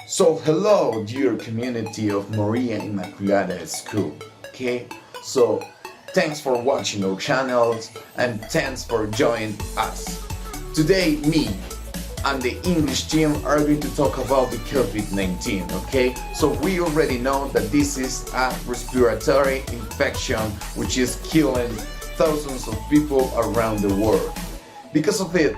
So hello dear community of Maria Immaculada School, okay? So thanks for watching our channels and thanks for joining us. Today me and the English team are going to talk about the COVID-19, okay? So we already know that this is a respiratory infection which is killing thousands of people around the world. Because of it,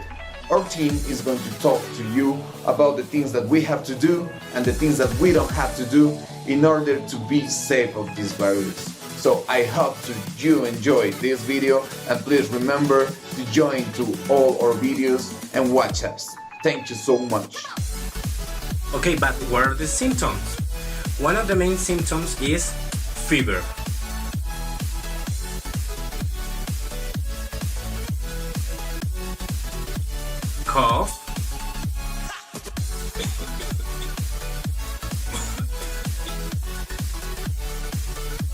our team is going to talk to you about the things that we have to do and the things that we don't have to do in order to be safe of this virus. So I hope you enjoy this video, and please remember to join to all our videos and watch us. Thank you so much. Okay, but what are the symptoms? One of the main symptoms is fever. Cough.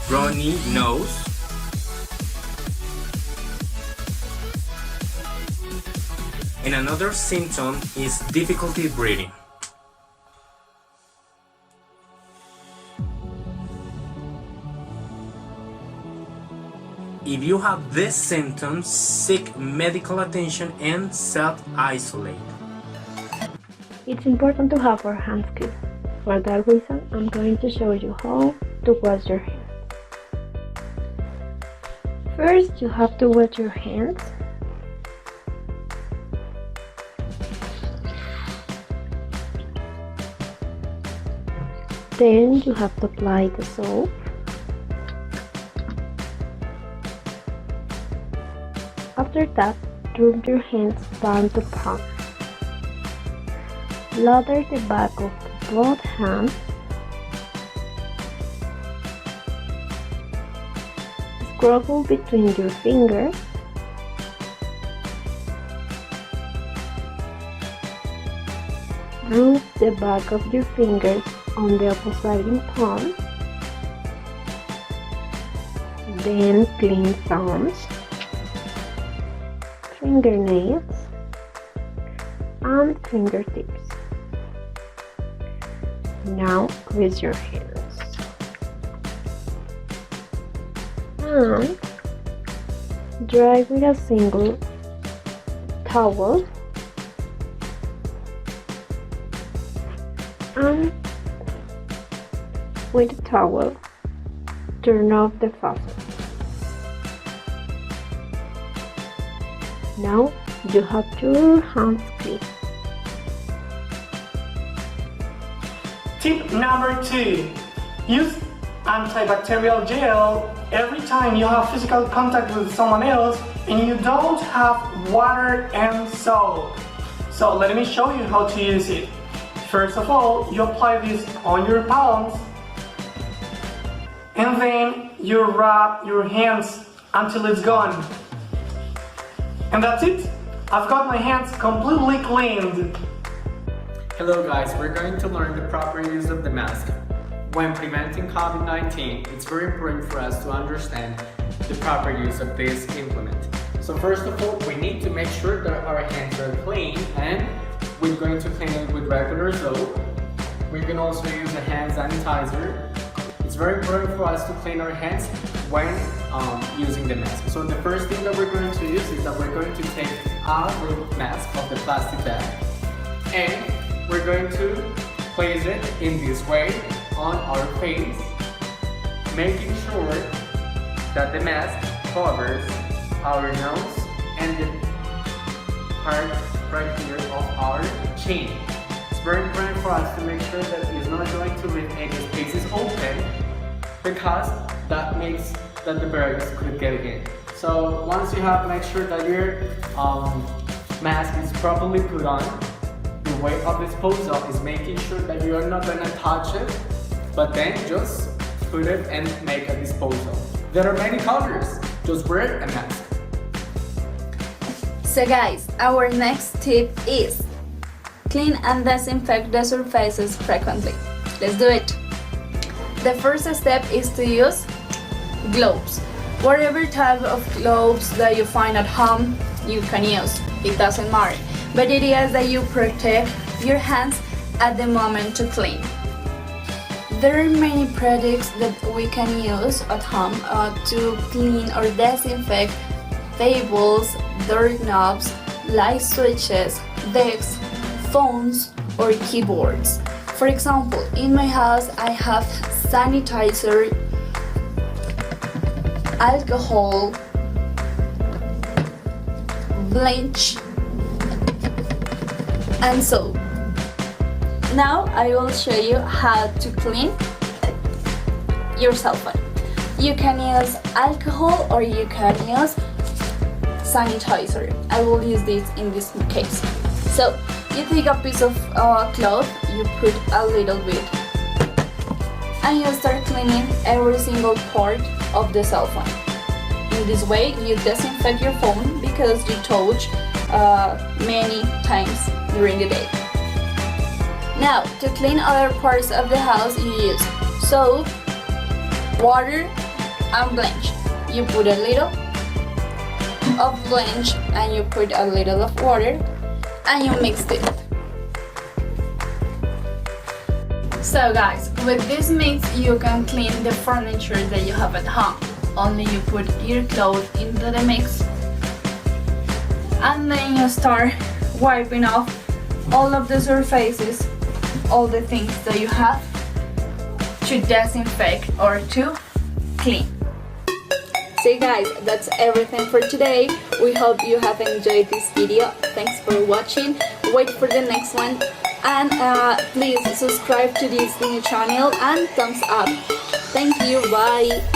Runny nose. And another symptom is difficulty breathing. If you have these symptoms, seek medical attention and self-isolate. It's important to have our hands clean. For that reason, I'm going to show you how to wash your hands. First, you have to wash your hands. Then you have to apply the soap. After that, rub your hands palm to palm. Lather the back of both hands. Scrabble between your fingers. Rub the back of your fingers on the opposite palm. Then clean thumbs, fingernails, and fingertips. Now rinse your hands and dry with a single towel and with the towel turn off the faucet. Now you have your hands clean. Tip number 2. Use antibacterial gel every time you have physical contact with someone else and you don't have water and soap. So let me show you how to use it. First of all, you apply this on your palms and then you rub your hands until it's gone. And that's it. I've got my hands completely cleaned. Hello guys, we're going to learn the proper use of the mask. When preventing COVID-19, it's very important for us to understand the proper use of this implement. So first of all, we need to make sure that our hands are clean, and we're going to clean it with regular soap. We can also use a hand sanitizer. It's very important for us to clean our hands when using the mask. So the first thing that we're going to use is that we're going to take our mask of the plastic bag and we're going to place it in this way on our face, making sure that the mask covers our nose and the part right here of our chin. It's very important for us to make sure that it's not going to leave any spaces open, because that makes that the virus could get in. So once you have make sure that your mask is properly put on, the way of disposal is making sure that you are not going to touch it, but then just put it and make a disposal. There are many colors, just wear a mask. So guys, our next tip is clean and disinfect the surfaces frequently. Let's do it. The first step is to use gloves. Whatever type of gloves that you find at home, you can use. It doesn't matter. But it is that you protect your hands at the moment to clean. There are many products that we can use at home to clean or disinfect tables, doorknobs, light switches, desks, phones, or keyboards. For example, in my house I have sanitizer, alcohol, bleach, and soap. Now I will show you how to clean your cell phone. You can use alcohol or you can use sanitizer. I will use this in this case. So you take a piece of cloth, you put a little bit, and you start cleaning every single part of the cell phone. In this way you disinfect your phone because you touch many times during the day. Now, to clean other parts of the house, you use soap, water, and bleach. You put a little of bleach and you put a little of water and you mix it. So guys, with this mix you can clean the furniture that you have at home. Only you put your clothes into the mix and then you start wiping off all of the surfaces, all the things that you have to disinfect or to clean. So guys, that's everything for today. We hope you have enjoyed this video. Thanks for watching. Wait for the next one and please subscribe to this new channel and thumbs up. Thank you, bye.